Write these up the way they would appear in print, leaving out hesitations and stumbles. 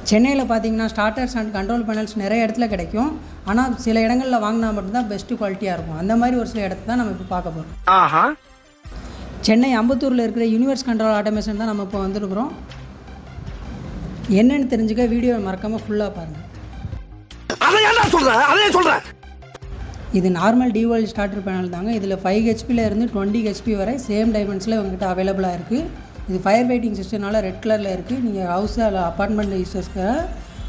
சென்னையில் பார்த்தீங்கன்னா starters and control panels நிறைய இடத்துல கிடைக்கும். ஆனால் சில இடங்களில் வாங்கினா மட்டும்தான் பெஸ்ட்டு குவாலிட்டியாக இருக்கும். அந்த மாதிரி ஒரு சில இடத்த தான் நம்ம இப்போ பார்க்க போகிறோம். சென்னை அம்பத்தூரில் இருக்கிற யூனிவர்ஸ் கண்ட்ரோல் ஆட்டோமேஷன் தான் நம்ம இப்போ வந்துருக்குறோம். என்னென்னு தெரிஞ்சுக்க வீடியோ மறக்காமல் ஃபுல்லாக பாருங்கள். இது நார்மல் டியூவல் ஸ்டார்டர் பேனல் தாங்க. இதில் 5 ஹெச்பியில் இருந்து 20 ஹெச்பி வரை சேம் டைமென்ஷனில் உங்கள்கிட்ட அவைலபிளாக இருக்குது. இது ஃபயர் ஃபைட்டிங் சிஸ்டம்னால ரெட் கலரில் இருக்குது. நீங்கள் ஹவுஸ் அப்பார்ட்மெண்ட் யூஸர்ஸ்க்கு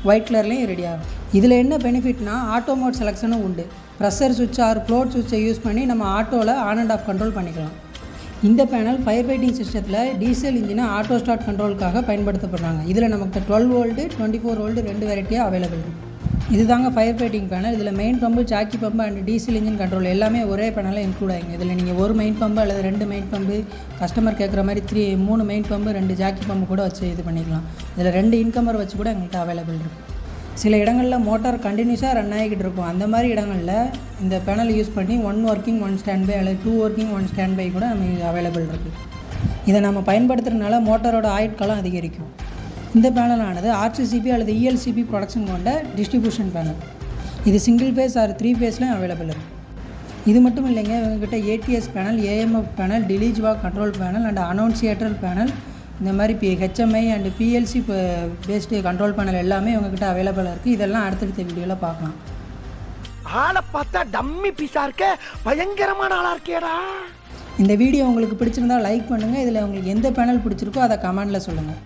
ஒயிட் கலர்லேயும் ரெடி ஆகும். இதில் என்ன பெனிஃபிட்னா ஆட்டோ மோட் செலெக்ஷனும் உண்டு. ப்ரெஷர் சுவிட்ச் ஆர் ஃப்ளோட் சுவிட்சை யூஸ் பண்ணி நம்ம ஆட்டோவில் ஆன் அண்ட் ஆஃப் கண்ட்ரோல் பண்ணிக்கலாம். இந்த பேனல் ஃபயர் ஃபைட்டிங் சிஸ்டத்தில் டீசல் இன்ஜினை ஆட்டோ ஸ்டார்ட் கண்ட்ரோலுக்காக பயன்படுத்தப்படுறாங்க. இதில் நமக்கு 12 வோல்ட்டு 24 வோல்ட்டு 2 வெரைட்டியாக அவைலபிள் இருக்குது. இது தாங்க ஃபயர் ஃபைட்டிங் பேனல். இதில் main pump, Jackie pump and diesel engine control எல்லாமே ஒரே பேனலில் இன்க்ளூட் ஆகிங்க. இதில் நீங்கள் ஒரு மெயின் பம்பு அல்லது 2 மெயின் பம்பு, கஸ்டமர் கேட்குற மாதிரி 3 மெயின் பம்பு 2 ஜாக்கி பம்பு கூட வச்சு இது பண்ணிக்கலாம். இதில் 2 இன்கமர் வச்சு கூட எங்கள்கிட்ட அவைலபிள் இருக்குது. சில இடங்களில் மோட்டார் கண்டினியூஸாக ரன் ஆகிக்கிட்டு இருக்கும். அந்த மாதிரி இடங்களில் இந்த பேனல் யூஸ் பண்ணி 1 ஒர்க்கிங் 1 ஸ்டாண்ட் பை அல்லது 2 ஒர்க்கிங் 1 ஸ்டாண்ட் பை கூட நமக்கு அவைலபிள் இருக்குது. இதை நம்ம பயன்படுத்துறதுனால மோட்டாரோட ஆயுட்காலம் அதிகரிக்கும். இந்த பேனலானது RCCB அல்லது ELCP ப்ரொடக்ஷன் கொண்ட டிஸ்ட்ரிபியூஷன் பேனல். இது சிங்கிள் ஃபேஸ் ஆர் 3 ஃபேஸ்லையும் அவைலபிள் இருக்குது. இது மட்டும் இல்லைங்க, இவங்ககிட்ட ATS panel, AMF panel, deluge valve control panel and annunciator panel, இந்த மாதிரி HMI and PLC based control panel எல்லாமே இவங்ககிட்ட அவைலபிளாக இருக்குது. இதெல்லாம் அடுத்தடுத்த வீடியோவில் பார்க்கலாம். ஆளை பார்த்தா டம்மி பீஸா இருக்க, பயங்கரமான ஆளா இருக்கேடா. இந்த வீடியோ உங்களுக்கு பிடிச்சிருந்தா லைக் பண்ணுங்கள். இதில் உங்களுக்கு எந்த பேனல் பிடிச்சிருக்கோ அதை கமெண்டில் சொல்லுங்கள்.